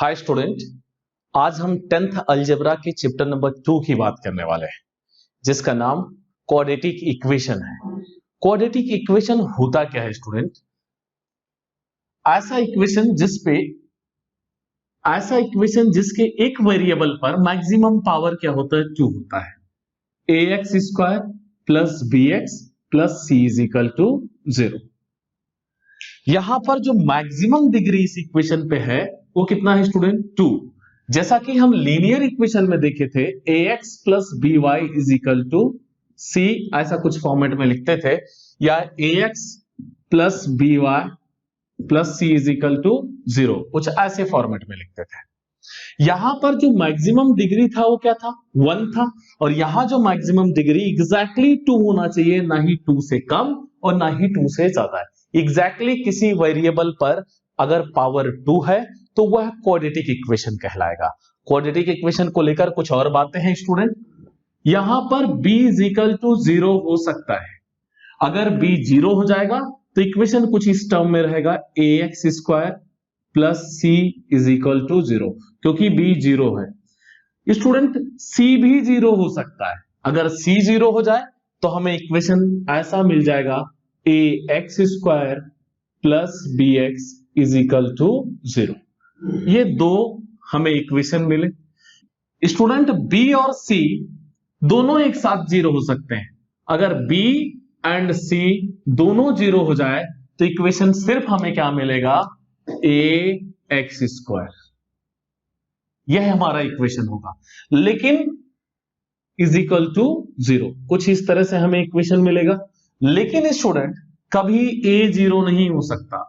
Hi student, आज हम 10th algebra के चैप्टर नंबर 2 की बात करने वाले हैं, जिसका नाम क्वाड्रेटिक इक्वेशन है। क्वाड्रेटिक इक्वेशन होता क्या है स्टूडेंट? ऐसा इक्वेशन जिसके एक वेरिएबल पर मैक्सिमम पावर क्या होता है? 2 होता है। ax square plus bx plus c is equal to 0। यहां पर जो मैक्सिमम डिग्री इस इक्वेशन पे है वो कितना है स्टूडेंट? 2। जैसा कि हम लीनियर इक्वेशन में देखे थे, ax plus by is equal to c, ऐसा कुछ फॉर्मेट में लिखते थे, या ax plus by plus c is equal to 0, कुछ ऐसे फॉर्मेट में लिखते थे। यहां पर जो मैक्सिमम डिग्री था वो क्या था? 1 था। और यहां जो मैक्सिमम डिग्री एग्जैक्टली 2 होना चाहिए, ना ही 2 से कम और ना ही 2 से ज्यादा है। एग्जैक्टली किसी वेरिएबल पर अगर पावर 2 है तो वह क्वाड्रेटिक इक्वेशन कहलाएगा। क्वाड्रेटिक इक्वेशन को लेकर कुछ और बातें हैं स्टूडेंट। यहां पर b इज इक्वल टू 0 हो सकता है। अगर b 0 हो जाएगा तो इक्वेशन कुछ इस टर्म में रहेगा, ax square plus c is equal to 0, क्योंकि b 0 है। स्टूडेंट c भी 0 हो सकता है। अगर c 0 हो जाए तो हमें इक्वेशन ऐसा मिल जाएगा, ax square plus bx is equal to 0। ये दो हमें इक्वेशन मिले। स्टूडेंट b और c दोनों एक साथ 0 हो सकते हैं। अगर b एंड c दोनों 0 हो जाए तो इक्वेशन सिर्फ हमें क्या मिलेगा? ax square. यह हमारा इक्वेशन होगा, लेकिन इज इक्वल टू 0, कुछ इस तरह से हमें इक्वेशन मिलेगा। लेकिन स्टूडेंट कभी a 0 नहीं हो सकता।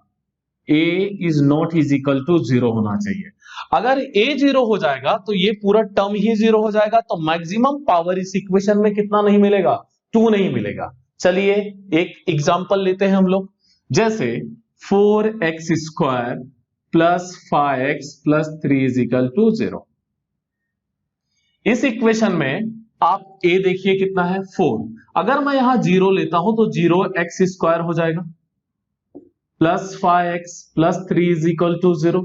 a is not is equal to 0 होना चाहिए। अगर a 0 हो जाएगा तो ये पूरा टर्म ही 0 हो जाएगा, तो मैक्सिमम पावर इस इक्वेशन में कितना नहीं मिलेगा? 2 नहीं मिलेगा। चलिए एक एग्जांपल लेते हैं हम लोग, जैसे 4x square plus 5x plus 3 is equal to 0। इस इक्वेशन में आप a देखिए कितना है? 4। अगर मैं यहां 0 लेता हूं तो 0x स्क्वायर हो जाएगा plus 5x plus 3 is equal to 0।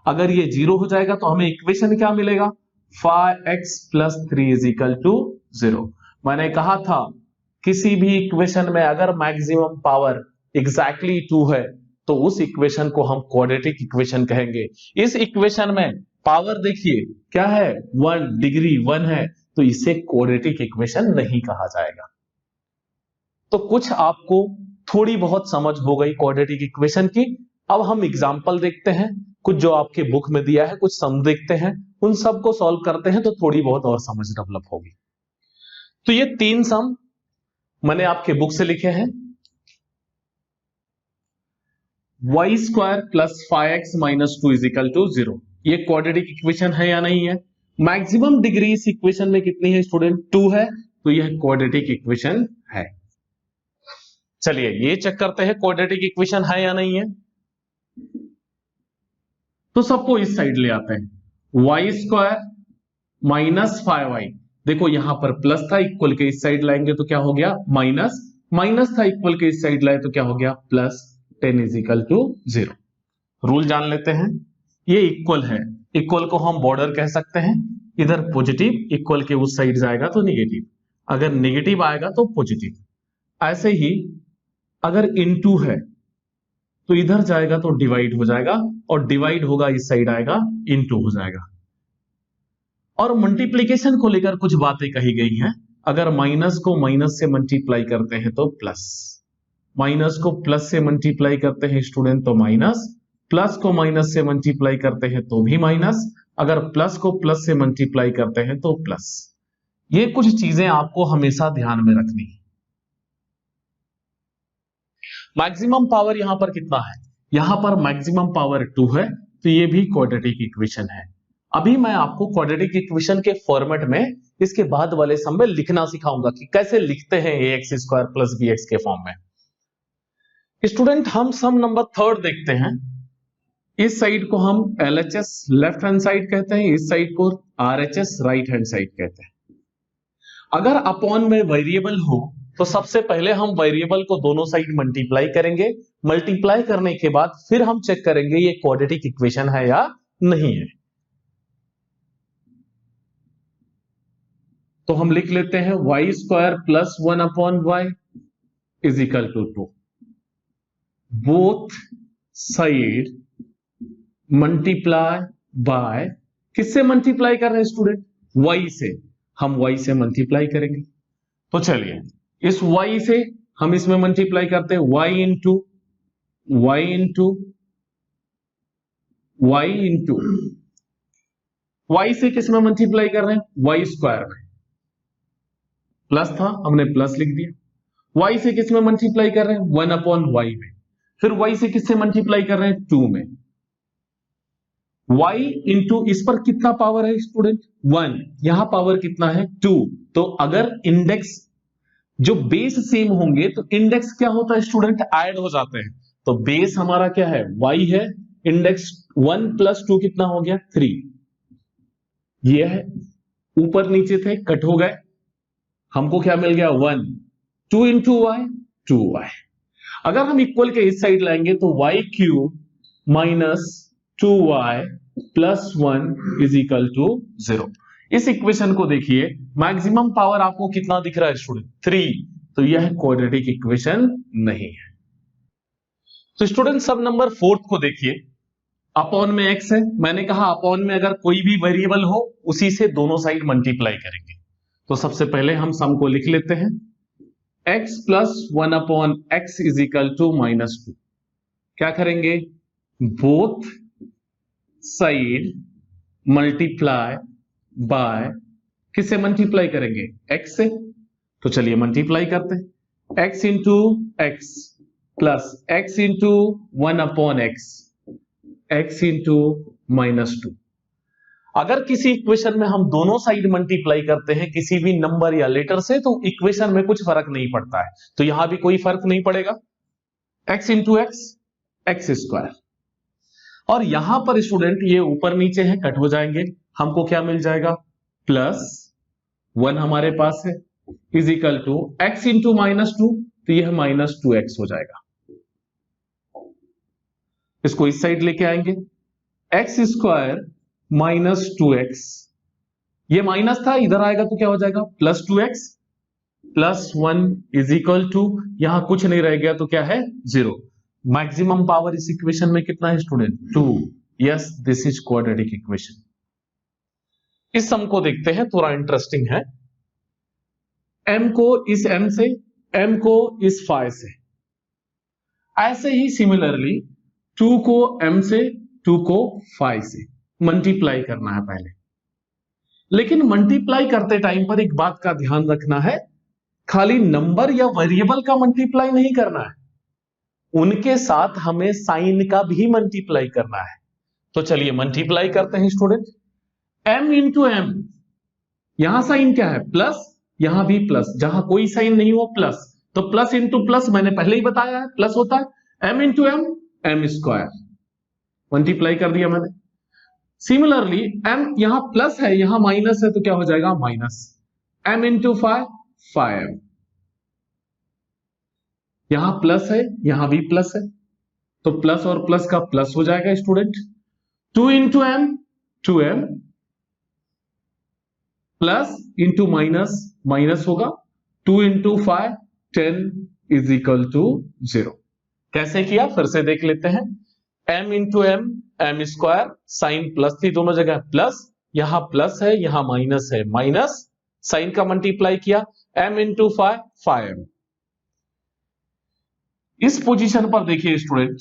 अगर ये 0 हो जाएगा तो हमें इक्वेशन क्या मिलेगा? 5x plus 3 is equal to 0। मैंने कहा था किसी भी इक्वेशन में अगर मैक्सिमम पावर एग्जैक्टली 2 है तो उस इक्वेशन को हम क्वाड्रेटिक इक्वेशन कहेंगे। इस इक्वेशन में पावर देखिए क्या है? 1, डिग्री 1 है, तो इसे क्वाड्रेटिक इक्वेशन नहीं कहा जाएगा। तो कुछ आपको थोड़ी बहुत समझ हो गई क्वाड्रेटिक इक्वेशन की। अब हम एग्जांपल देखते हैं, कुछ जो आपके बुक में दिया है, कुछ सम देखते हैं, उन सब को सॉल्व करते हैं तो थोड़ी बहुत और समझ डेवलप होगी। तो ये 3 सम मैंने आपके बुक से लिखे हैं। y square plus 5x minus 2 is equal to 0, ये क्वाड्रेटिक इक्वेशन है या नहीं है? मैक्सिमम डिग्री इस इक्वेशन में कितनी है स्टूडेंट? 2 है, तो यह क्वाड्रेटिक इक्वेशन है। चलिए ये चेक करते हैं क्वाड्रेटिक इक्वेशन है या नहीं है। तो सबको इस साइड ले आते हैं। y स्क्वायर माइनस 5y, देखो यहां पर प्लस था, इक्वल के इस साइड लाएंगे तो क्या हो गया? माइनस, माइनस था, इक्वल के इस साइड लाए तो क्या हो गया? Plus. 10 is equal to 0। Rule जान लेते हैं। ये इक्वल है, इक्वल को हम बॉर्डर कह सकते हैं। इधर पॉजिटिव, इक्वल के उस साइड जाएगा तो निगेटिव, अगर निगेटिव आएगा तो पॉजिटिव। ऐसे ही अगर इनटू है तो इधर जाएगा तो डिवाइड हो जाएगा, और डिवाइड होगा इस साइड आएगा, इनटू हो जाएगा। और मल्टीप्लिकेशन को लेकर कुछ बातें कही गई हैं। अगर माइनस को माइनस से मल्टीप्लाई करते हैं तो प्लस, माइनस को प्लस से मल्टीप्लाई करते हैं स्टूडेंट तो माइनस, प्लस को माइनस से मल्टीप्लाई करते हैं तो भी माइनस, अगर प्लस को प्लस से मल्टीप्लाई करते हैं तो प्लस। ये कुछ चीजें आपको हमेशा ध्यान में रखनी है। मैक्सिमम पावर यहां पर कितना है? यहां पर मैक्सिमम पावर 2 है, तो ये भी क्वाड्रेटिक इक्वेशन है। अभी मैं आपको क्वाड्रेटिक इक्वेशन के फॉर्मेट में इसके बाद वाले सम में लिखना सिखाऊंगा कि कैसे लिखते हैं ax स्क्वायर प्लस bx के फॉर्म में। स्टूडेंट हम सम नंबर 3 देखते हैं। इस साइड को हम LHS लेफ्ट हैंड साइड कहते हैं, इस साइड को RHS राइट हैंड साइड कहते हैं। अगर अपॉन में वेरिएबल हो तो सबसे पहले हम वेरिएबल को दोनों साइड मल्टीप्लाई करेंगे। मल्टीप्लाई करने के बाद फिर हम चेक करेंगे ये क्वाड्रेटिक इक्वेशन है या नहीं है। तो हम लिख लेते हैं y square plus 1/y is equal to 2। Both side multiply by, किससे मल्टीप्लाई कर रहे हैं स्टूडेंट? y से। हम y से मल्टीप्लाई करेंगे। तो चलिए इस y से हम इसमें मल्टीप्लाई करते हैं, y इंटू y से किस में मल्टीप्लाई कर रहे हैं? y स्क्वायर में। प्लस था, हमने प्लस लिख दिया। y से किस में मल्टीप्लाई कर रहे हैं? 1/y में। फिर y से किससे मल्टीप्लाई कर रहे हैं? 2 में। y इंटू इस पर कितना पावर है स्टूडेंट? 1। यहां पावर कितना है? 2। तो अगर इंडेक्स जो बेस सेम होंगे तो इंडेक्स क्या होता है स्टूडेंट? ऐड हो जाते हैं। तो बेस हमारा क्या है? y है। इंडेक्स 1 + 2 कितना हो गया? 3। ये है, ऊपर नीचे थे, कट हो गए, हमको क्या मिल गया? 1। 2 इंटू वाई 2y। अगर हम इक्वल के इस साइड लाएंगे तो y³ minus 2y plus 1 is equal to 0। इस इक्वेशन को देखिए, मैक्सिमम पावर आपको कितना दिख रहा है स्टूडेंट? 3। तो यह क्वाड्रेटिक इक्वेशन नहीं है। तो स्टूडेंट सब नंबर 4 को देखिए, अपॉन में x है। मैंने कहा अपॉन में अगर कोई भी वेरिएबल हो उसी से दोनों साइड मल्टीप्लाई करेंगे। तो सबसे पहले हम सम को लिख लेते हैं, x plus 1/x is equal to -2। क्या करेंगे? बोथ साइड मल्टीप्लाई बाय, किससे मल्टीप्लाई करेंगे? x से। तो चलिए मल्टीप्लाई करते हैं, x into x plus x into 1/x, x into -2। अगर किसी इक्वेशन में हम दोनों साइड मल्टीप्लाई करते हैं किसी भी नंबर या लेटर से, तो इक्वेशन में कुछ फर्क नहीं पड़ता है। तो यहां भी कोई फर्क नहीं पड़ेगा, x इंटू एक्स स्क्वायर। और यहां पर स्टूडेंट ये ऊपर नीचे है, कट हो जाएंगे, हमको क्या मिल जाएगा? +1 हमारे पास है is equal to x into -2, तो यह -2x हो जाएगा। इसको इस साइड लेके आएंगे, x स्क्वायर -2x, ये माइनस था, इधर आएगा तो क्या हो जाएगा? +2x plus 1 is equal to, यहां कुछ नहीं रह गया तो क्या है? 0। मैक्सिमम पावर इस इक्वेशन में कितना है student? 2। Yes, this is quadratic equation. इस सम को देखते हैं, थोड़ा इंटरेस्टिंग है। m को इस m से, m को इस phi से, ऐसे ही सिमिलरली 2 को m से, 2 को phi से मल्टीप्लाई करना है पहले। लेकिन मल्टीप्लाई करते टाइम पर एक बात का ध्यान रखना है, खाली नंबर या वेरिएबल का मल्टीप्लाई नहीं करना है, उनके साथ हमें साइन का भी मल्टीप्लाई करना है। तो चलिए मल्टीप्लाई करते हैं स्टूडेंट। m इंटू m, यहां साइन क्या है? प्लस, यहां भी प्लस, जहां कोई साइन नहीं हो प्लस। तो प्लस इंटू प्लस मैंने पहले ही बताया है, प्लस होता है। m into m square, multiply कर दिया मैंने। सिमिलरली m यहां प्लस है, यहां माइनस है, तो क्या हो जाएगा? Minus m into 5m। यहां प्लस है, यहां भी प्लस है, तो प्लस और प्लस का प्लस हो जाएगा student. 2 into m 2m, plus into minus minus होगा, 2 इंटू 5 10 इज इक्वल टू 0। कैसे किया फिर से देख लेते हैं। m into m square, sign plus थी दोनों जगह प्लस, यहां प्लस है, यहां माइनस है, माइनस, साइन का मल्टीप्लाई किया, m इंटू 5m। इस पोजीशन पर देखिए स्टूडेंट,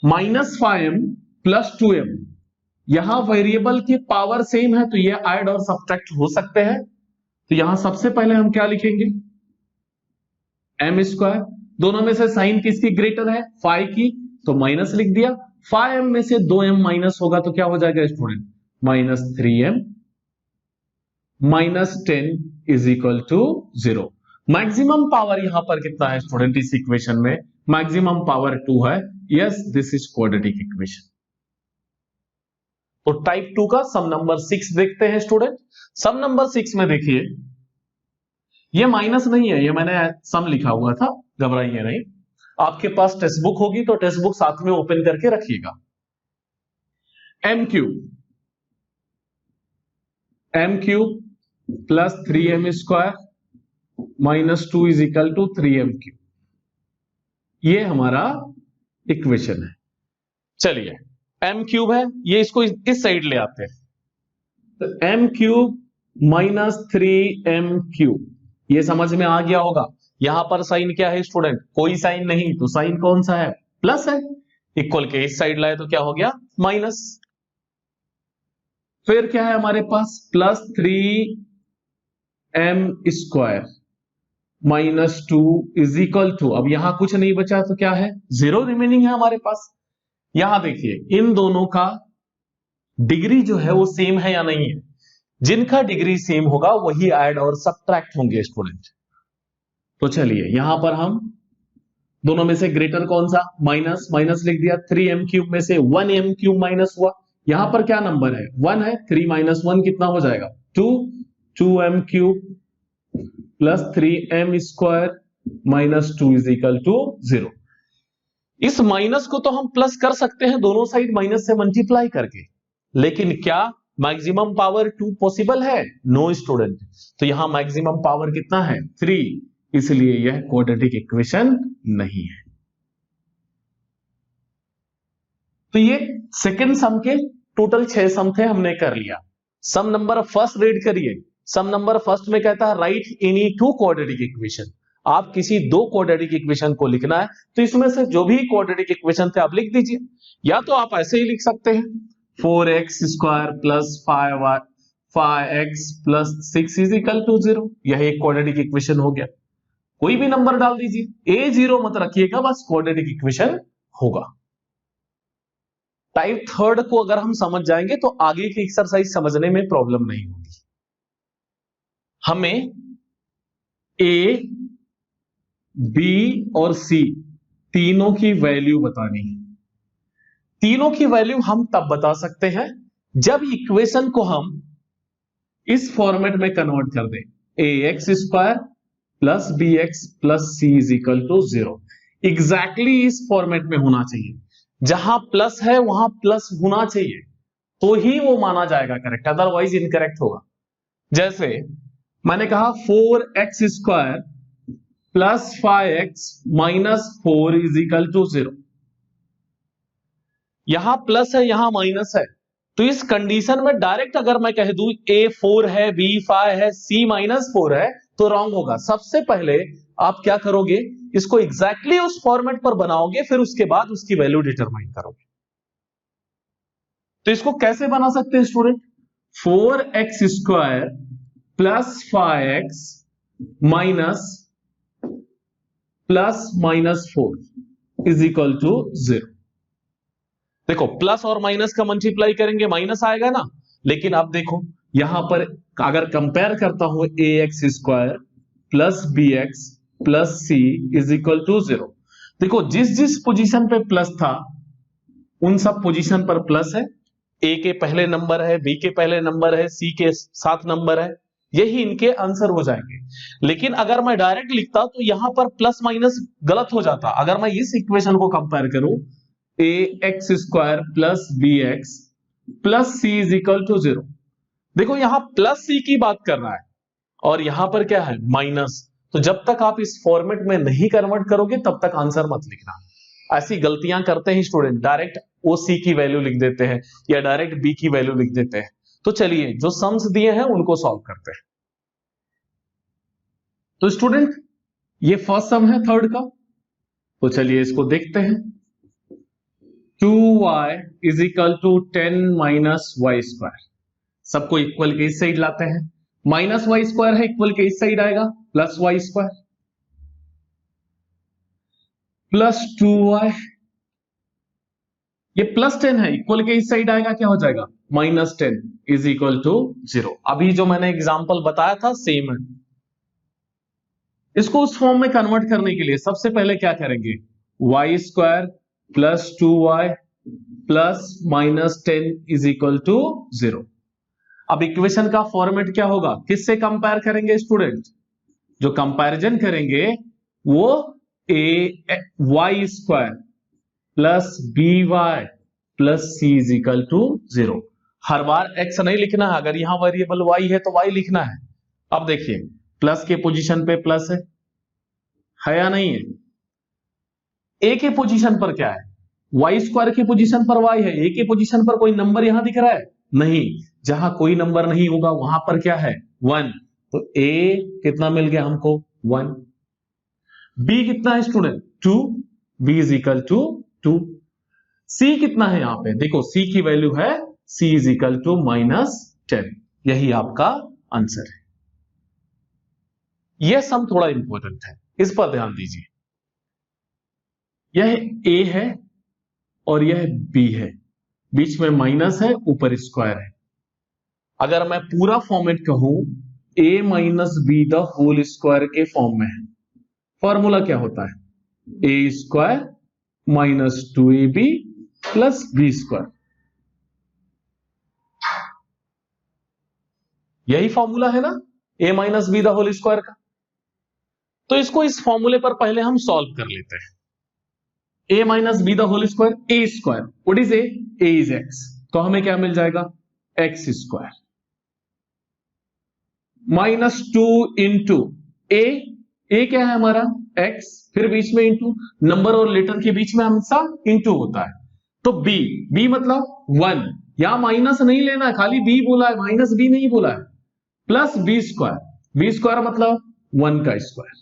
-5m प्लस 2m, यहां वेरिएबल की पावर सेम है तो ये ऐड और सब्ट्रैक्ट हो सकते हैं। तो यहां सबसे पहले हम क्या लिखेंगे? m स्क्वायर, दोनों में से साइन किसकी ग्रेटर है? 5 की, तो माइनस लिख दिया। 5m में से 2m माइनस होगा तो क्या हो जाएगा student? -3m -10 is equal to 0। Maximum power यहां पर कितना है स्टूडेंट? इस इक्वेशन में मैक्सिमम पावर 2 है। Yes, this is quadratic equation. तो टाइप 2 का सम नंबर 6 देखते हैं स्टूडेंट। सम नंबर 6 में देखिए, ये माइनस नहीं है, ये मैंने सम लिखा हुआ था, घबराइए नहीं। आपके पास टेक्स्ट बुक होगी तो टेक्स्ट बुक साथ में ओपन करके रखिएगा। M cube plus 3m square minus 2 is equal to 3m cube. ये हमारा इक्वेशन है। चलिए m क्यूब है, ये इसको इस साइड ले आते हैं, तो m cube minus 3m cube, ये समझ में आ गया होगा। यहां पर साइन क्या है स्टूडेंट? कोई साइन नहीं, तो साइन कौन सा है? प्लस है। इक्वल के इस साइड लाए तो क्या हो गया? माइनस। फिर क्या है हमारे पास? Plus 3m square minus 2 is equal to, अब यहां कुछ नहीं बचा तो क्या है? 0 रिमेनिंग है हमारे पास। यहां देखिए इन दोनों का डिग्री जो है वो सेम है या नहीं है? जिनका डिग्री सेम होगा वही ऐड और सब्ट्रैक्ट होंगे स्टूडेंट। तो चलिए यहां पर हम दोनों में से ग्रेटर कौन सा? माइनस, माइनस लिख दिया। 3m क्यूब में से 1m क्यूब माइनस हुआ। यहां पर क्या नंबर है? 1 है। 3 माइनस 1 कितना हो जाएगा? 2। 2m cube plus 3m square minus 2 is equal to 0। इस माइनस को तो हम प्लस कर सकते हैं दोनों साइड माइनस से मल्टीप्लाई करके, लेकिन क्या मैक्सिमम पावर 2 पॉसिबल है? No student. तो यहां मैक्सिमम पावर कितना है? 3, इसलिए यह क्वाड्रेटिक इक्वेशन नहीं है। तो ये सेकंड सम के टोटल 6 सम थे, हमने कर लिया। सम नंबर फर्स्ट रीड करिए। सम नंबर फर्स्ट में कहता है राइट एनी 2 क्वाड्रेटिक इक्वेशन। आप किसी 2 क्वाड्रेटिक इक्वेशन को लिखना है, तो इसमें से जो भी क्वाड्रेटिक इक्वेशन थे आप लिख दीजिए। या तो आप ऐसे ही लिख सकते हैं 4x square plus 5x plus 6 is equal to 0। यह एक क्वाड्रेटिक इक्वेशन हो गया। कोई भी नंबर डाल दीजिए, A0 मत रखिएगा, बस क्वाड्रेटिक इक्वेशन होगा। टाइप थर्ड को अगर हम समझ जाएंगे तो आगे की एक्सरसाइज समझने में प्रॉब्लम नहीं होगी। हमें A, B और C तीनों की वैल्यू बतानी है। तीनों की वैल्यू हम तब बता सकते हैं जब इक्वेशन को हम इस फॉर्मेट में कन्वर्ट कर दें, ax square plus bx plus c is equal to 0। Exactly इस फॉर्मेट में होना चाहिए। जहां प्लस है वहां प्लस होना चाहिए, तो ही वो माना जाएगा करेक्ट, अदरवाइज इनकरेक्ट होगा। जैसे मैंने कहा 4x square plus 5x minus 4 is equal to 0। यहां प्लस है, यहां माइनस है, तो इस कंडीशन में डायरेक्ट अगर मैं कह दूं a 4 है, b 5 है, c माइनस 4 है, तो रॉन्ग होगा। सबसे पहले आप क्या करोगे? इसको एग्जैक्टली उस फॉर्मेट पर बनाओगे, फिर उसके बाद उसकी वैल्यू डिटरमाइन करोगे। तो इसको कैसे बना सकते हैं student? 4x square plus 5x plus minus 4 is equal to 0। देखो प्लस और माइनस का मल्टीप्लाई करेंगे माइनस आएगा ना, लेकिन अब देखो यहां पर अगर कंपेयर करता हूं ax square plus bx plus c is equal to 0। देखो जिस जिस पोजीशन पे प्लस था उन सब पोजीशन पर प्लस है। a के पहले नंबर है, b के पहले नंबर है, c के 7 नंबर है, यही इनके आंसर हो जाएंगे। लेकिन अगर मैं डायरेक्ट लिखता तो यहां पर प्लस माइनस गलत हो जाता। अगर मैं इस इक्वेशन को कंपेयर करूं ax square plus bx plus c is equal to 0, देखो यहां प्लस c की बात कर रहा है और यहां पर क्या है? माइनस। तो जब तक आप इस फॉर्मेट में नहीं कन्वर्ट करोगे तब तक आंसर मत लिखना। ऐसी गलतियां करते हैं स्टूडेंट, डायरेक्ट ओ सी की वैल्यू लिख देते हैं या डायरेक्ट बी की वैल्यू लिख देते हैं। तो चलिए जो सम्स दिए हैं उनको सॉल्व करते हैं। तो स्टूडेंट ये फर्स्ट सम है थर्ड का, तो चलिए इसको देखते हैं। 2y is equal to 10 minus y square, सबको इक्वल के इस साइड लाते हैं। माइनस वाई स्क्वायर है, इक्वल के इस साइड आएगा plus Y square plus 2y, ये प्लस 10 है, इक्वल के इस साइड आएगा क्या हो जाएगा? Minus 10 is equal to 0। अभी जो मैंने एग्जांपल बताया था सेम है। इसको उस फॉर्म में कन्वर्ट करने के लिए सबसे पहले क्या करेंगे? Y square plus 2y plus minus 10 is equal to 0। अब इक्वेशन का फॉर्मेट क्या होगा? किससे कंपेयर करेंगे स्टूडेंट? जो कंपैरिजन करेंगे वो y square plus b y plus c is equal to 0। हर बार x नहीं लिखना है, अगर यहां वेरिएबल y है तो y लिखना है। अब देखिए प्लस के पोजीशन पे प्लस है या नहीं है? a के पोजीशन पर क्या है? y स्क्वायर के पोजीशन पर y है। a के पोजीशन पर कोई नंबर यहां दिख रहा है? नहीं। जहां कोई नंबर नहीं होगा वहां पर क्या है? 1। तो a कितना मिल गया हमको? 1। b कितना है student? 2। b is equal to 2। c कितना है यहां पे? देखो c की वैल्यू है c इज इक्वल टू -10। यही आपका आंसर है। यह सम थोड़ा इंपॉर्टेंट है, इस पर ध्यान दीजिए। यह a है और यह b है, बीच में माइनस है, ऊपर स्क्वायर है। अगर मैं पूरा फॉर्मेट कहूं a minus b the whole square के फॉर्म में है, फॉर्मूला क्या होता है? a square minus 2ab plus b square. यही फॉर्मूला है ना a minus b the whole square का। तो इसको इस फॉर्मूले पर पहले हम सॉल्व कर लेते हैं। a minus b the whole square, a square, what is a is x, तो हमें क्या मिल जाएगा? x square minus 2 into a क्या है हमारा? x, फिर बीच में इंटू, नंबर और लेटर के बीच में हमेशा इंटू होता है। तो b मतलब 1, यहां माइनस नहीं लेना है, खाली b बोला है, माइनस b नहीं बोला है। प्लस b स्क्वायर मतलब 1 का स्क्वायर,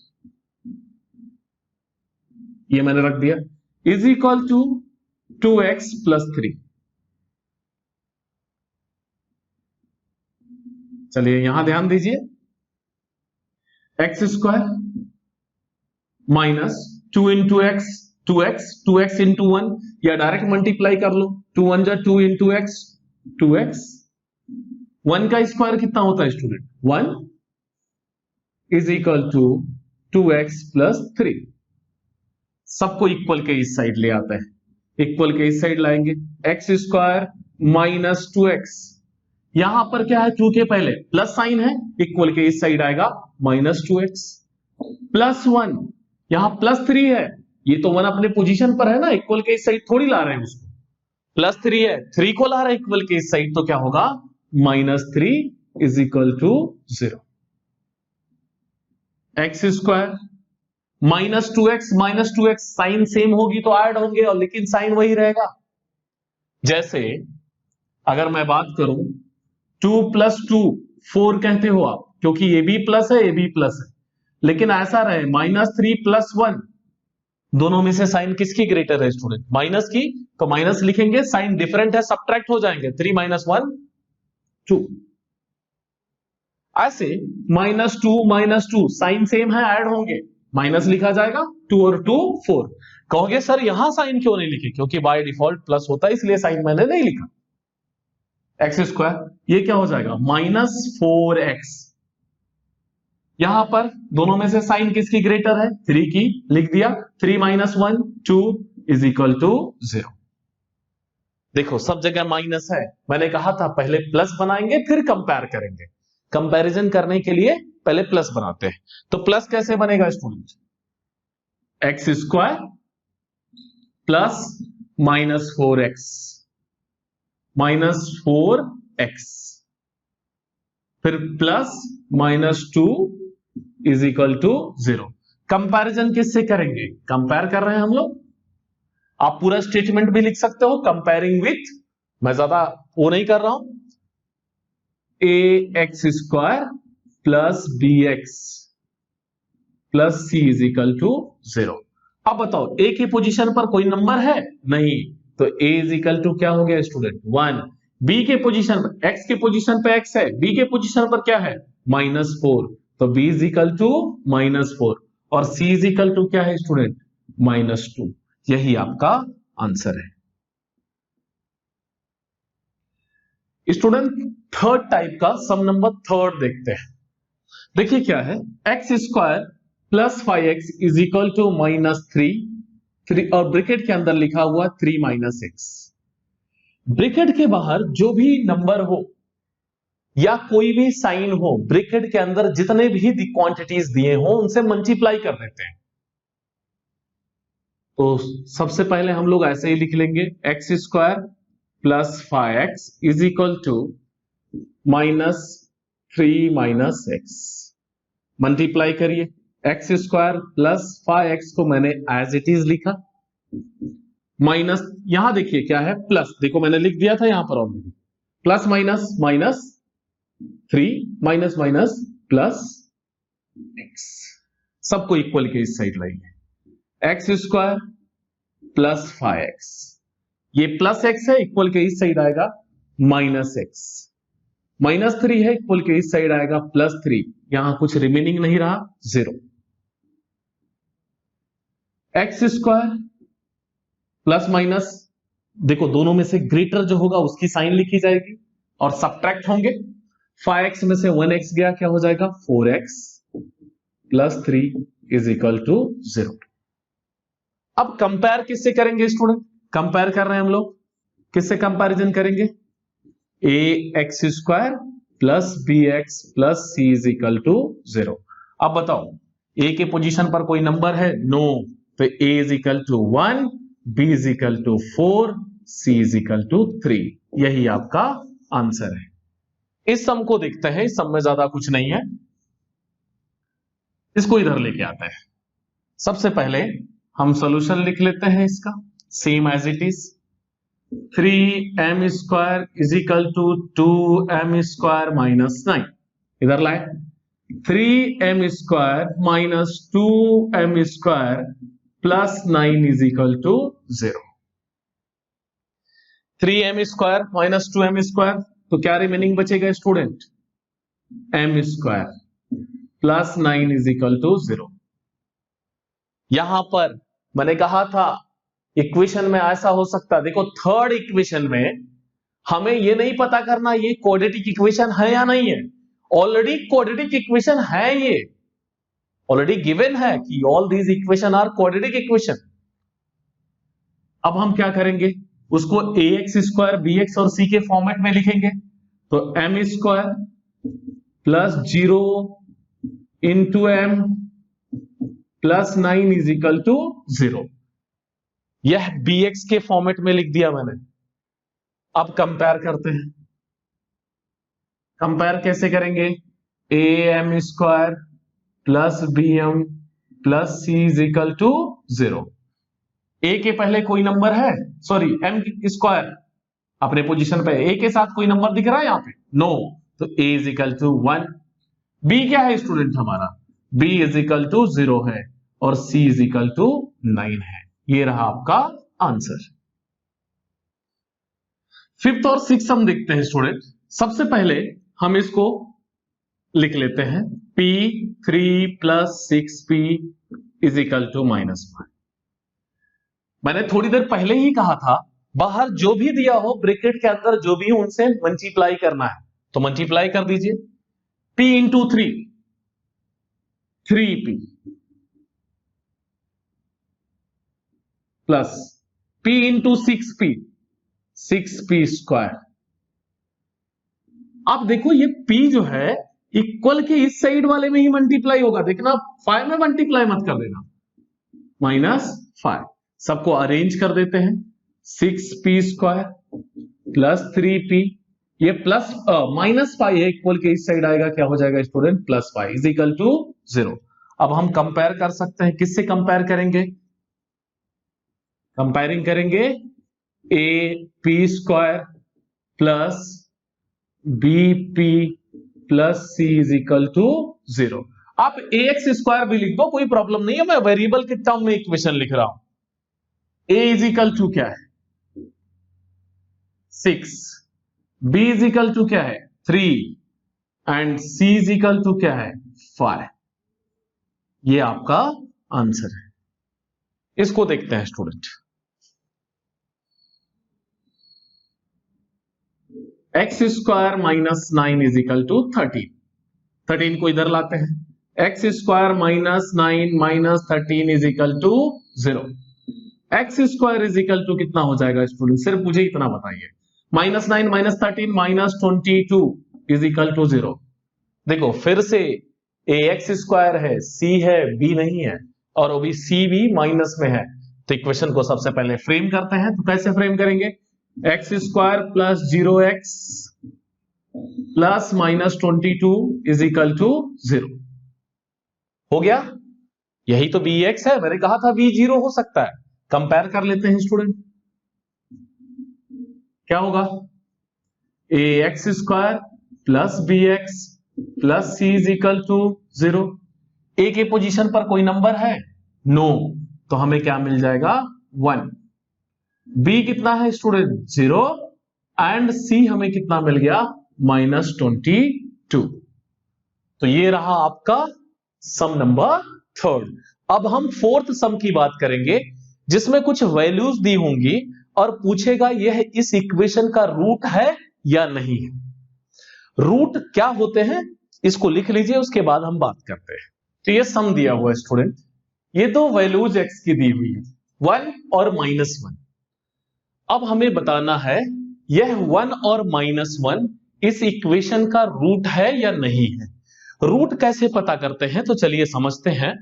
ये मैंने रख दिया, is equal to 2x plus 3। चलिए यहां ध्यान दीजिए, x square minus 2 into x, 2x into 1, या डायरेक्ट मल्टीप्लाई कर लो, 2 1 जा 2 इंटू एक्स, 2x। 1 का स्क्वायर कितना होता है student? 1 is equal to 2x plus 3। सबको इक्वल के इस साइड ले आते हैं, इक्वल के इस साइड लाएंगे, एक्स स्क्वायर माइनस 2x, यहां पर क्या है? 2 के पहले प्लस साइन है, इक्वल के इस साइड आएगा माइनस 2x, प्लस 1, यहां प्लस 3 है, ये तो 1 अपने पोजीशन पर है ना, इक्वल के इस साइड थोड़ी ला रहे हैं उसको, प्लस 3 है, 3 को ला रहे हैं इक्वल के इस साइड, तो क्या होगा? -3 is equal to 0। X square minus 2x sign same होगी तो ऐड होंगे, और लेकिन साइन वही रहेगा। जैसे अगर मैं बात करूं 2 प्लस 2 4 कहते हो आप, क्योंकि ये भी प्लस है, ये भी प्लस है, लेकिन ऐसा रहे -3 प्लस 1, दोनों में से साइन किसकी ग्रेटर है स्टूडेंट? माइनस की, तो माइनस लिखेंगे, साइन डिफरेंट है, सबट्रैक्ट हो जाएंगे, 3 - 1 2। ऐसे -2 साइन सेम है, ऐड होंगे, माइनस लिखा जाएगा, 2 और 2 4। कहोगे सर यहां साइन क्यों नहीं लिखे? क्योंकि बाय डिफॉल्ट प्लस होता है, इसलिए साइन मैंने नहीं लिखा। एक्स स्क्वायर ये क्या हो जाएगा? -4x। यहां पर दोनों में से साइन किसकी ग्रेटर है? 3 की, लिख दिया, 3 - 1 2 इज इक्वल टू 0। देखो सब जगह माइनस है, मैंने कहा था पहले प्लस बनाएंगे फिर कंपेयर करेंगे, कंपैरिजन करने के लिए पहले प्लस बनाते हैं। तो प्लस कैसे बनेगा student? X square plus -4x, -4x, फिर plus -2 is equal to 0। Comparison किससे करेंगे? कंपेयर कर रहे हैं हम लोग, आप पूरा स्टेटमेंट भी लिख सकते हो, कंपेयरिंग विथ, मैं ज्यादा वो नहीं कर रहा हूं, ax square plus bx plus c is equal to 0। अब बताओ a की पोजीशन पर कोई नंबर है? नहीं, तो a इज इक्वल टू क्या हो गया स्टूडेंट? 1। b के पोजीशन पर, x के पोजीशन पे x है, b के पोजीशन पर क्या है? -4, तो b इज इक्वल टू -4, और c इज इक्वल टू क्या है स्टूडेंट? -2। यही आपका आंसर है स्टूडेंट। थर्ड टाइप का सम नंबर थर्ड देखते हैं। देखिए क्या है, x square plus 5x is equal to -3, और ब्रैकेट के अंदर लिखा हुआ 3 - x। ब्रैकेट के बाहर जो भी नंबर हो या कोई भी साइन हो, ब्रैकेट के अंदर जितने भी क्वांटिटीज दिए हो उनसे मल्टीप्लाई कर देते हैं। तो सबसे पहले हम लोग ऐसे ही लिख लेंगे, x square plus 5x is equal to -3 minus x। Multiply करिए, एक्स स्क्वायर प्लस 5x को मैंने एज इट इज लिखा, माइनस यहां देखिए क्या है प्लस, देखो मैंने लिख दिया था यहां पर already, plus minus minus 3 minus minus plus x, सबको इक्वल के इस साइड लाइए, एक्स स्क्वायर प्लस 5x, ये प्लस x है, इक्वल के इस साइड आएगा माइनस x, -3 है, इक्वल के इस साइड आएगा +3, यहां कुछ रिमेनिंग नहीं रहा, 0। एक्स स्क्वायर प्लस माइनस, देखो दोनों में से ग्रेटर जो होगा उसकी साइन लिखी जाएगी और सब्ट्रैक्ट होंगे, 5x में से 1x गया, क्या हो जाएगा 4x plus 3 is equal to 0। अब कंपेयर किससे करेंगे स्टूडेंट? कंपेयर कर रहे हैं हम लोग, किससे कंपैरिजन करेंगे? ax square plus bx plus c is equal to 0। अब बताओ a के पोजीशन पर कोई नंबर है? नो, तो a is equal to 1, b is equal to 4, c is equal to 3, यही आपका आंसर है। इस सम को देखते हैं, इस सम में ज्यादा कुछ नहीं है, इसको इधर लेके आते हैं। सबसे पहले हम सॉल्यूशन लिख लेते हैं इसका, same as it is, 3m square is equal to 2m square minus 9, इधर लाए 3m square minus 2m square plus 9 is equal to 0। 3m square minus 2m square, तो क्या रिमेनिंग बचेगा student? m square plus 9 is equal to 0। यहां पर मैंने कहा था इक्वेशन में ऐसा हो सकता है, देखो थर्ड इक्वेशन में हमें ये नहीं पता करना ये क्वाड्रेटिक इक्वेशन है या नहीं है, ऑलरेडी क्वाड्रेटिक इक्वेशन है, ये ऑलरेडी गिवन है कि all these equation are quadratic equation. अब हम क्या करेंगे, उसको ax स्क्वायर bx और c के फॉर्मेट में लिखेंगे, तो m square plus 0 into m plus 9 is equal to 0, यह bx के फॉर्मेट में लिख दिया मैंने। अब कंपेयर करते हैं, कंपेयर कैसे करेंगे? am square plus bm plus c is equal to 0। a के पहले कोई नंबर है, सॉरी m स्क्वायर अपने पोजीशन पे, a के साथ कोई नंबर दिख रहा है यहां पे? नो, तो a is equal to 1। b क्या है स्टूडेंट हमारा? b इज इक्वल टू 0 है और c इज इक्वल टू 9 है, ये रहा आपका आंसर। फिफ्थ और सिक्स्थ हम देखते हैं स्टूडेंट। सबसे पहले हम इसको लिख लेते हैं, p3 plus 6p is equal to -5। मैंने थोड़ी देर पहले ही कहा था बाहर जो भी दिया हो ब्रैकेट के अंदर जो भी उनसे मल्टीप्लाई करना है, तो मल्टीप्लाई कर दीजिए, p into 3 3p plus p into 6p 6p square. आप देखो ये p जो है इक्वल के इस साइड वाले में ही मल्टीप्लाई होगा, देखना 5 में मल्टीप्लाई मत कर देना, -5। सबको अरेंज कर देते हैं, 6p स्क्वायर प्लस 3p, ये प्लस -5 है, इक्वल के इस साइड आएगा, क्या हो जाएगा स्टूडेंट? +5 is equal to 0। अब हम कंपेयर कर सकते हैं, किससे कंपेयर करेंगे? कंपेयरिंग करेंगे AP square plus BP plus C is equal to 0। आप AX स्क्वायर भी लिख दो, कोई प्रॉब्लम नहीं है, मैं वेरिएबल के टर्म में इक्वेशन लिख रहा हूं। A इज इक्वल टू क्या है? 6, B इज इक्वल टू क्या है? 3 and C is equal to क्या है? 5। ये आपका आंसर है। इसको देखते हैं student, x square minus 9 is equal to 13 को इधर लाते हैं, x square minus 9 minus 13 is equal to 0। X square is equal to कितना हो जाएगा स्टूडेंट? सिर्फ मुझे इतना बताइए, -9 minus 13 minus 22 is equal to 0। देखो फिर से ax स्क्वायर है, c है, b नहीं है, और वो भी c भी माइनस में है, तो इक्वेशन को सबसे पहले फ्रेम करते हैं। तो कैसे फ्रेम करेंगे? X square plus 0x plus minus 22 is equal to 0 हो गया। यही तो bx है, मैंने कहा था b 0 हो सकता है। कंपेयर कर लेते हैं स्टूडेंट, क्या होगा, ax square plus bx plus c is equal to 0। a के पोजीशन पर कोई नंबर है? नो, तो हमें क्या मिल जाएगा 1। b कितना है स्टूडेंट 0 एंड c हमें कितना मिल गया माइनस 22। तो ये रहा आपका सम नंबर थर्ड। अब हम फोर्थ सम की बात करेंगे जिसमें कुछ वैल्यूज दी होंगी और पूछेगा यह इस इक्वेशन का रूट है या नहीं है। रूट क्या होते हैं इसको लिख लीजिए, उसके बाद हम बात करते हैं। तो ये सम दिया हुआ है स्टूडेंट, ये दो वैल्यूज x की दी हुई है 1 और -1। अब हमें बताना है यह 1 और -1 इस इक्वेशन का रूट है या नहीं है। रूट कैसे पता करते हैं तो चलिए समझते हैं।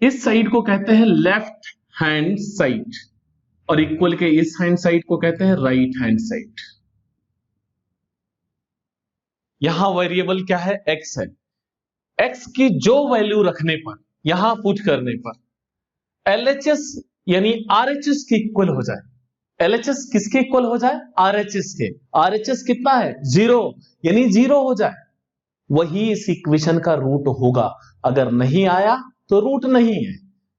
इस साइड को कहते हैं लेफ्ट हैंड साइड और इक्वल के इस हैंड साइड को कहते हैं राइट हैंड साइड। यहां वेरिएबल क्या है x है। x की जो वैल्यू रखने पर, यहां पुट करने पर LHS यानी RHS के इक्वल हो जाए। LHS किसके इक्वल हो जाए? RHS के। RHS कितना है 0 यानी 0 हो जाए, वही इस इक्वेशन का रूट होगा। अगर नहीं आया तो रूट नहीं है।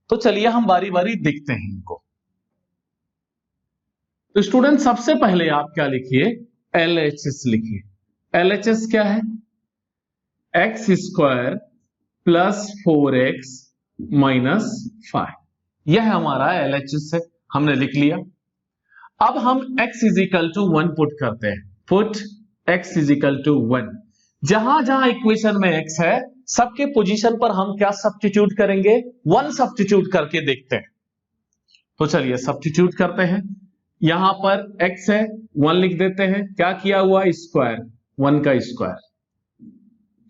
तो चलिए हम बारी बारी देखते हैं इनको। तो स्टूडेंट सबसे पहले आप क्या लिखिए, LHS लिखिए। LHS क्या है? X square plus 4x minus 5, यह हमारा LHS है, हमने लिख लिया। अब हम x is equal to 1 put करते हैं। Put x is equal to 1। जहां जहां इक्वेशन में x है सबके पोजीशन पर हम क्या सब्स्टिट्यूट करेंगे? 1 सब्स्टिट्यूट करके देखते हैं। तो चलिए सब्स्टिट्यूट करते हैं। यहां पर x है 1 लिख देते हैं। क्या किया हुआ? स्क्वायर, 1 का स्क्वायर।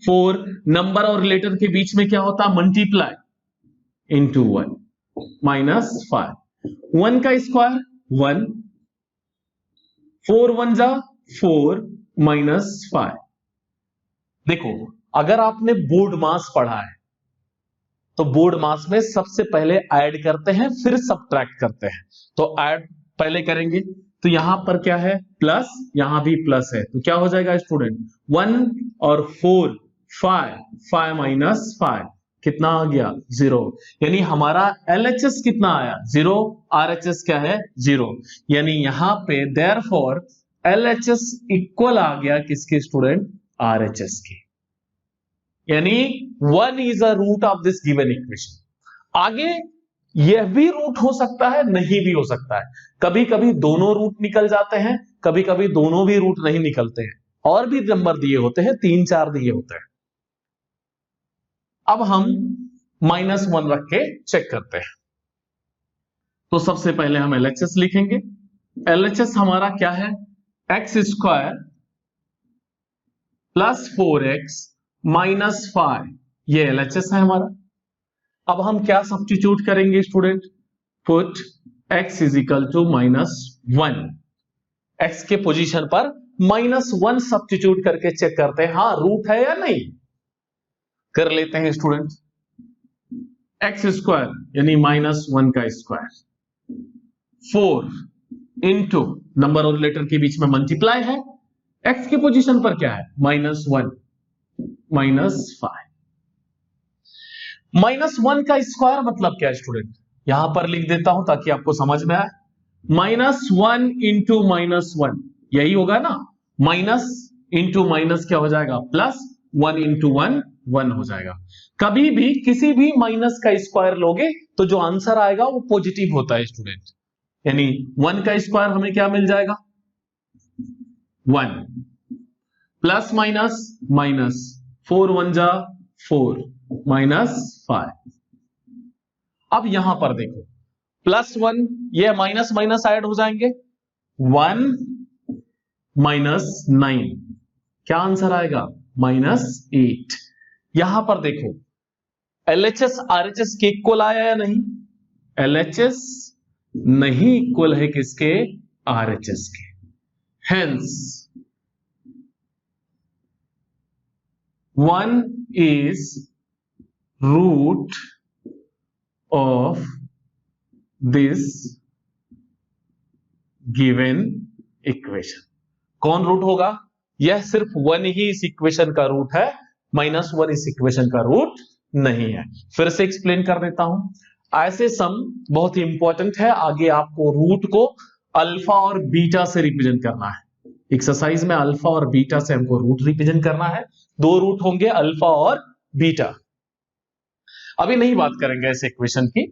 4 नंबर और लेटर के बीच में क्या होता? Multiply into 1 minus 5। 1 का स्क्वायर 1, 4 1 जा 4 माइनस 5। देखो अगर आपने बोर्ड मास पढ़ा है तो बोर्ड मास में सबसे पहले ऐड करते हैं फिर सब्ट्रैक्ट करते हैं। तो ऐड पहले करेंगे तो यहां पर क्या है प्लस, यहां भी प्लस है, तो क्या हो जाएगा स्टूडेंट 1 और 4 5 माइनस 5 कितना आ गया 0। यानी हमारा LHS कितना आया 0, RHS क्या है 0। यानी यहां पे देयरफॉर LHS इक्वल आ गया किसके स्टूडेंट? RHS के। यानी 1 is a root of this given equation. आगे यह भी रूट हो सकता है, नहीं भी हो सकता है। कभी कभी दोनों रूट निकल जाते हैं, कभी कभी दोनों भी रूट नहीं निकलते हैं, और भी नंबर दिए होते हैं, 3-4 दिए होते हैं। अब हम -1 रख के चेक करते हैं। तो सबसे पहले हम LHS लिखेंगे। LHS हमारा क्या है? X square plus 4x minus 5, ये LHS है हमारा। अब हम क्या सब्स्टिट्यूट करेंगे student? Put x is equal to -1। x के पोजीशन पर -1 सब्स्टिट्यूट करके चेक करते हैं हाँ रूट है या नहीं। कर लेते हैं स्टूडेंट। एक्स स्क्वायर यानी -1 का स्क्वायर, 4 इंटू नंबर और लेटर के बीच में मल्टीप्लाई है, x के पोजीशन पर क्या है -1 माइनस 5। -1 का स्क्वायर मतलब क्या है स्टूडेंट? यहां पर लिख देता हूं ताकि आपको समझ में आए। -1 इंटू -1 यही होगा ना, माइनस इंटू माइनस क्या हो जाएगा प्लस, 1 इंटू 1 1 हो जाएगा। कभी भी किसी भी माइनस का स्क्वायर लोगे तो जो आंसर आएगा वो पॉजिटिव होता है स्टूडेंट। यानी 1 का स्क्वायर हमें क्या मिल जाएगा 1 प्लस माइनस माइनस 4 1 जा 4 माइनस 5। अब यहां पर देखो +1 ये माइनस माइनस ऐड हो जाएंगे 1 -9, क्या आंसर आएगा -8। यहां पर देखो LHS RHS के इक्वल आया या नहीं? LHS नहीं इक्वल है किसके? RHS के। Hence 1 is root of this given equation। कौन रूट होगा? यह सिर्फ 1 ही इस इक्वेशन का रूट है, -1 इस इक्वेशन का रूट नहीं है। फिर से एक्सप्लेन कर देता हूं। ऐसे सम बहुत ही इंपॉर्टेंट है, आगे आपको रूट को अल्फा और बीटा से रिप्रेजेंट करना है। एक्सरसाइज में अल्फा और बीटा से हमको रूट रिप्रेजेंट करना है। 2 रूट होंगे, अल्फा और बीटा। अभी नहीं बात करेंगे इस इक्वेशन की।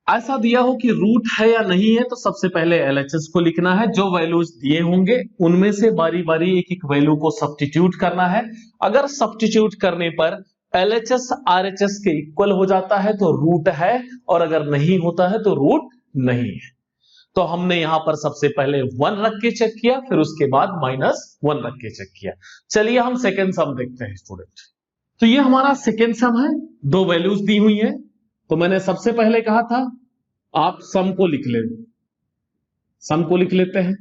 ऐसा दिया हो कि रूट है या नहीं है, तो सबसे पहले LHS को लिखना है। जो वैल्यूज दिए होंगे उनमें से बारी बारी एक एक वैल्यू को सब्स्टिट्यूट करना है। अगर सब्स्टिट्यूट करने पर LHS RHS के इक्वल हो जाता है तो रूट है, और अगर नहीं होता है तो रूट नहीं है। तो हमने यहां पर सबसे पहले 1 रख के चेक किया, फिर उसके बाद -1 रख के चेक किया। चलिए हम सेकेंड सम देखते हैं स्टूडेंट। तो ये हमारा सेकेंड सम है, 2 वैल्यूज दी हुई है। तो मैंने सबसे पहले कहा था आप सम को लिख ले, सम को लिख लेते हैं।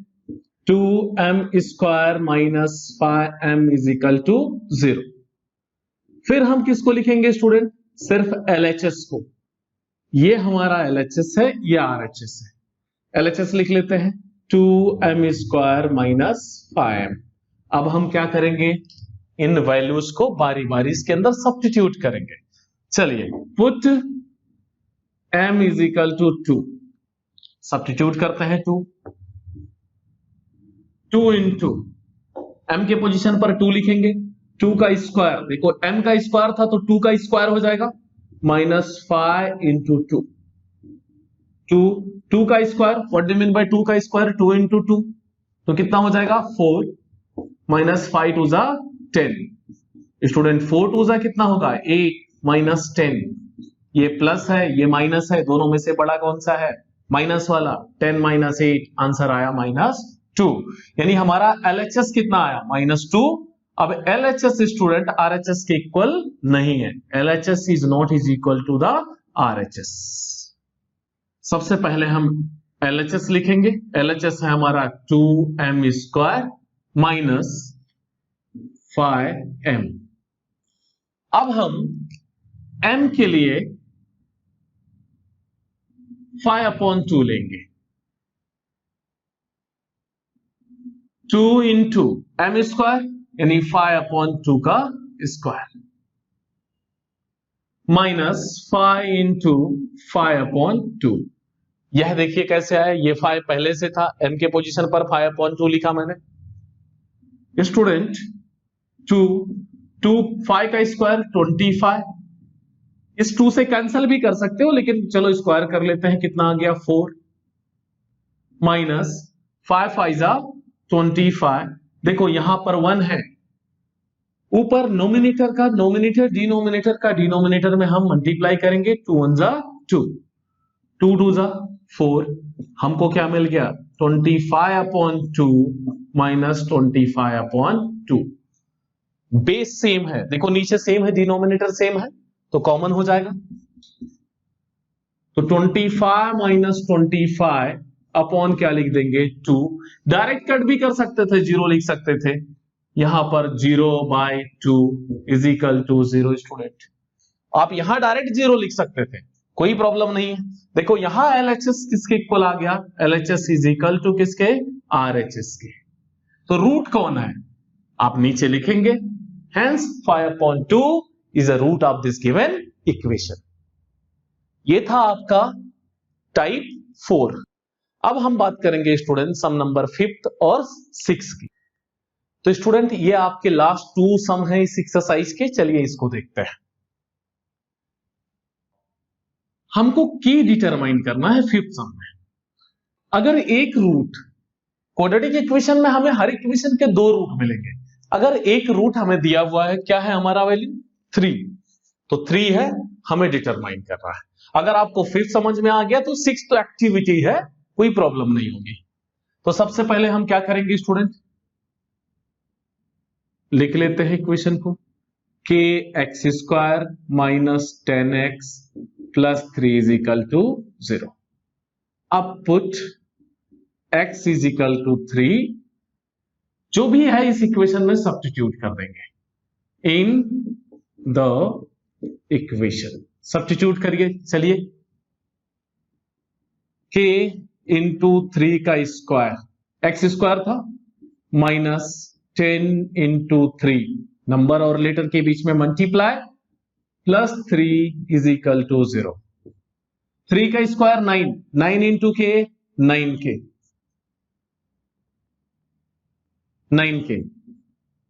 2m square minus 5m is equal to 0। फिर हम किसको लिखेंगे स्टूडेंट? सिर्फ LHS को। ये हमारा LHS है, ये RHS है। LHS लिख लेते हैं 2m स्क्वायर माइनस 5m। अब हम क्या करेंगे? इन वैल्यूज को बारी बारी इसके अंदर सब्स्टिट्यूट करेंगे। चलिए, put m is equal to 2, substitute करते हैं 2 इंटू m के पोजीशन पर 2 लिखेंगे। 2 का स्क्वायर, देखो m का स्क्वायर था तो 2 का स्क्वायर हो जाएगा, -5 इंटू 2 का square. What do mean by 2 का स्क्वायर? 2 इंटू 2, तो कितना हो जाएगा? 4 -5 टू जा 10। स्टूडेंट 4 टू जा कितना होगा? 8 माइनस 10। ये प्लस है, ये माइनस है, दोनों में से बड़ा कौन सा है? माइनस वाला। 10 माइनस 8, आंसर आया -2। यानी हमारा LHS कितना आया? -2। अब LHS स्टूडेंट RHS के इक्वल नहीं है। LHS is not is equal to the RHS। सबसे पहले हम LHS लिखेंगे। LHS है हमारा 2m स्क्वायर माइनस 5m। अब हम m के लिए 5/2 लेंगे। 2 इंटू m स्क्वायर यानी 5/2 का स्क्वायर माइनस 5 इंटू 5/2। यह देखिए कैसे आया, ये 5 पहले से था, m के पोजीशन पर 5/2 लिखा मैंने। स्टूडेंट 2 5 का स्क्वायर 25। इस 2 से कैंसिल भी कर सकते हो, लेकिन चलो स्क्वायर कर लेते हैं। कितना आ गया? 4 माइनस 5 5 25। देखो यहां पर 1 है, ऊपर नोमिनेटर का नोमिनेटर, डिनोमिनेटर का डिनोमिनेटर में हम मल्टीप्लाई करेंगे। 2 1 2, 2 2 4। हमको क्या मिल गया? 25/2 माइनस 25/2। बेस सेम है, देखो नीचे सेम है, डिनोमिनेटर सेम है, तो कॉमन हो जाएगा। तो 25 माइनस 25 अपॉन क्या लिख देंगे? 2। डायरेक्ट कट भी कर सकते थे, 0 लिख सकते थे। यहां पर 0/2 इज इक्वल टू 0। स्टूडेंट आप यहां डायरेक्ट 0 लिख सकते थे, कोई प्रॉब्लम नहीं है। देखो यहां LHS किसके इक्वल आ गया? LHS इज इक्वल टू किसके? RHS के। तो रूट कौन है? आप नीचे लिखेंगे। Hence 5/2 is a root of this given equation। ये था आपका टाइप 4। अब हम बात करेंगे स्टूडेंट सम नंबर 5th और 6 की। तो स्टूडेंट ये आपके लास्ट 2 सम है इस एक्सरसाइज के। चलिए इसको देखते हैं। हमको की डिटरमाइन करना है 5th सम में। अगर एक रूट, क्वाड्रेटिक इक्वेशन में हमें हर इक्वेशन के 2 रूट मिलेंगे। अगर एक रूट हमें दिया हुआ है, क्या है हमारा वैल्यू? 3, तो 3 है, हमें डिटरमाइन करना है। अगर आपको 5th समझ में आ गया तो 6th तो एक्टिविटी है, कोई प्रॉब्लम नहीं होगी। तो सबसे पहले हम क्या करेंगे स्टूडेंट? लिख लेते हैं इक्वेशन को। kx square minus 10x plus 3 is equal to 0। अब put x is equal to 3, जो भी है इस इक्वेशन में सब्स्टिट्यूट कर देंगे इन द इक्वेशन। सब्स्टिट्यूट करिए, चलिए k इंटू 3 का स्क्वायर, एक्स स्क्वायर था, माइनस 10 इंटू 3, नंबर और लेटर के बीच में multiply, plus 3 is equal to 0। 3 का स्क्वायर 9, 9 इंटू के 9k, 9k,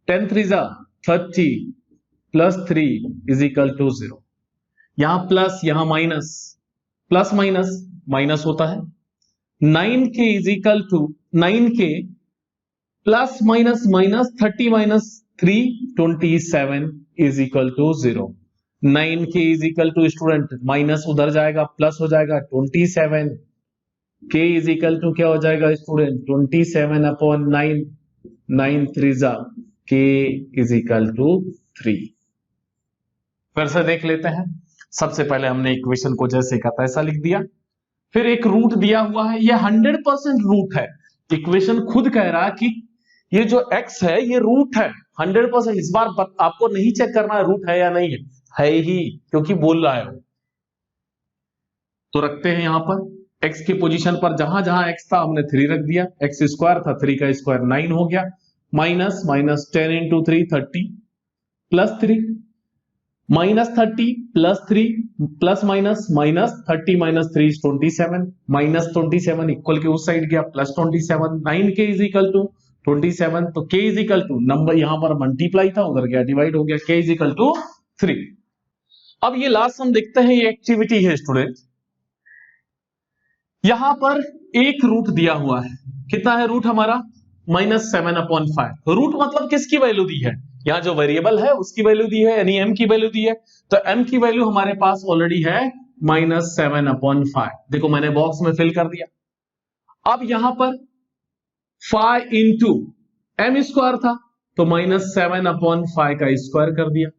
10 3 जा 30, प्लस 3 इज इक्वल टू 0। यहां प्लस यहां माइनस, प्लस माइनस माइनस होता है। 9k is equal to 9k plus minus minus 30 minus 3 27 is equal to 0। 9k is equal to student minus उधर जाएगा plus हो जाएगा 27, k इज इक्वल टू क्या हो जाएगा स्टूडेंट 27 अपॉन 9, 9 3 जा k इज इक्वल टू 3। फिर से देख लेते हैं। सबसे पहले हमने इक्वेशन को जैसे का तैसा लिख दिया, फिर एक रूट दिया हुआ है, ये 100% रूट है। इक्वेशन खुद कह रहा है कि ये जो x है ये रूट है 100%। इस बार आपको नहीं चेक करना है रूट है या नहीं है ही, क्योंकि बोल रहा है वो। तो रखते हैं यहां पर x की पोजीशन पर जहां जहां x था हमने 3 रख दिया, x स्क्वायर था 3 का स्क्वायर 9 हो गया, minus minus 10 into 3 30, plus 3 minus 30 plus 3 plus minus minus 30 minus 3 27, minus 27 equal के उस साइड गया plus 27, 9k is equal to 27, तो k is equal to number यहां पर मल्टीप्लाई था उधर गया डिवाइड हो गया, k इज इक्वल टू 3। अब ये लास्ट हम देखते हैं, ये एक्टिविटी है स्टूडेंट। यहां पर एक रूट दिया हुआ है, कितना है रूट हमारा -7/5। रूट मतलब किसकी वैल्यू दी है, यहां जो वेरिएबल है उसकी वैल्यू दी है, यानी m की वैल्यू दी है। तो m की वैल्यू हमारे पास ऑलरेडी है -7/5। देखो मैंने बॉक्स में फिल कर दिया। अब यहां पर 5 इंटू m स्क्वायर था तो -7/5 का स्क्वायर कर दिया,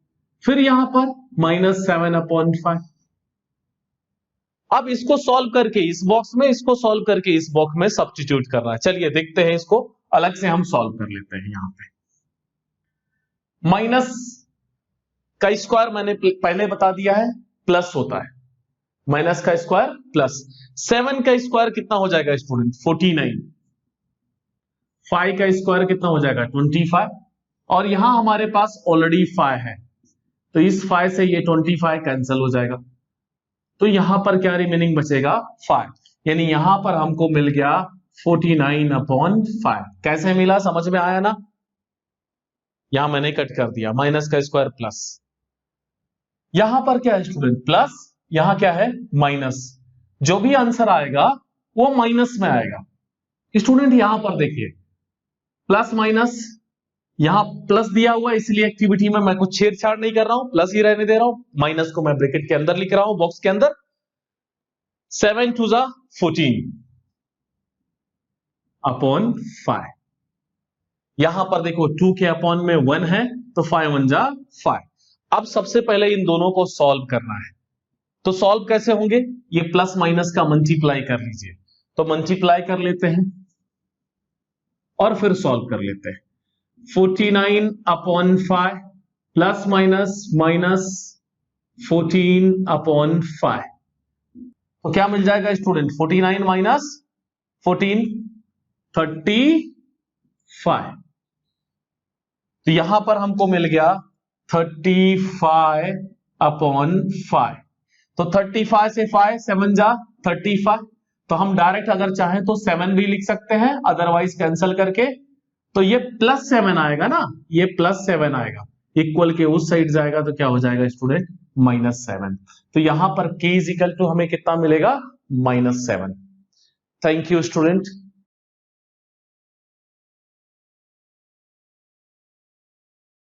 फिर यहां पर -7/5। अब इसको सॉल्व करके इस बॉक्स में, इसको सॉल्व करके इस बॉक्स में सब्स्टिट्यूट करना है। चलिए देखते हैं, इसको अलग से हम सॉल्व कर लेते हैं। यहां पे माइनस का स्क्वायर मैंने पहले बता दिया है प्लस होता है, माइनस का स्क्वायर प्लस। 7 का स्क्वायर कितना हो जाएगा स्टूडेंट 49, 5 का स्क्वायर कितना हो जाएगा 25, और यहां हमारे पास ऑलरेडी 5 है तो इस 5 से ये 25 कैंसिल हो जाएगा, तो यहां पर क्या रिमेनिंग बचेगा 5, यानी यहां पर हमको मिल गया 49/5। कैसे मिला समझ में आया ना, यहां मैंने कट कर दिया, माइनस का स्क्वायर प्लस, यहां पर क्या है स्टूडेंट प्लस, यहां क्या है माइनस, जो भी आंसर आएगा वो माइनस में आएगा। स्टूडेंट यहां पर देखिए प्लस माइनस, यहां प्लस दिया हुआ है इसलिए एक्टिविटी में मैं कुछ छेड़छाड़ नहीं कर रहा हूं, प्लस ही रहने दे रहा हूं, माइनस को मैं ब्रैकेट के अंदर लिख रहा हूं बॉक्स के अंदर। 7 2 जा 14/5। यहां पर देखो 2 के अपॉन में 1 है तो 5 1 जा 5। अब सबसे पहले इन दोनों को सॉल्व करना है, तो सॉल्व कैसे होंगे, ये प्लस माइनस का मल्टीप्लाई कर लीजिए, तो मल्टीप्लाई कर लेते हैं और फिर सॉल्व कर लेते हैं। 49/5 प्लस माइनस माइनस 14/5, तो क्या मिल जाएगा स्टूडेंट 49 माइनस 14 35। तो यहां पर हमको मिल गया 35/5, तो 35 से 5 7 जा 35, तो हम डायरेक्ट अगर चाहें तो 7 भी लिख सकते हैं, अदरवाइज कैंसिल करके, तो ये +7 आएगा ना, ये +7 आएगा, इक्वल के उस साइड जाएगा तो क्या हो जाएगा स्टूडेंट -7। तो यहां पर k इज इक्वल टू हमें कितना मिलेगा -7। Thank you student.